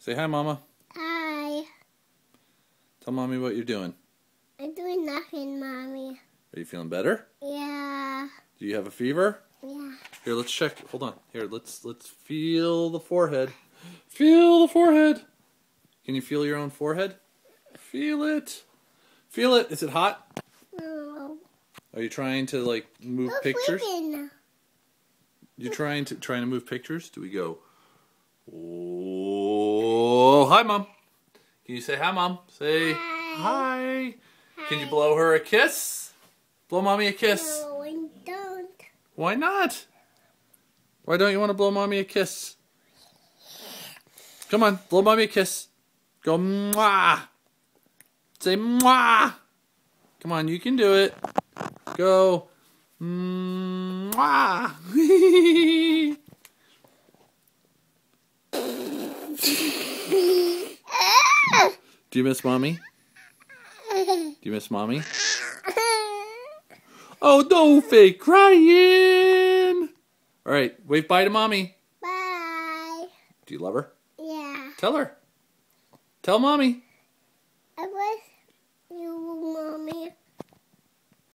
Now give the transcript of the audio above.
Say hi, Mama. Hi. Tell Mommy what you're doing. I'm doing nothing, Mommy. Are you feeling better? Yeah. Do you have a fever? Yeah. Here, let's check. Hold on. Here, let's feel the forehead. Feel the forehead. Can you feel your own forehead? Feel it. Feel it. Is it hot? No. Are you trying to like move pictures? Sleeping. You're trying to move pictures? Do we go? Oh, hi, Mom. Can you say hi, Mom? Say hi. Can you blow her a kiss? Blow Mommy a kiss. No, I don't. Why not? Why don't you want to blow Mommy a kiss? Come on, blow Mommy a kiss. Go mwah. Say mwah. Come on, you can do it. Go mwah. Do you miss Mommy? Do you miss Mommy? Oh, no fake crying. All right, wave bye to Mommy. Bye. Do you love her? Yeah. Tell her. Tell Mommy. I wish you, Mommy.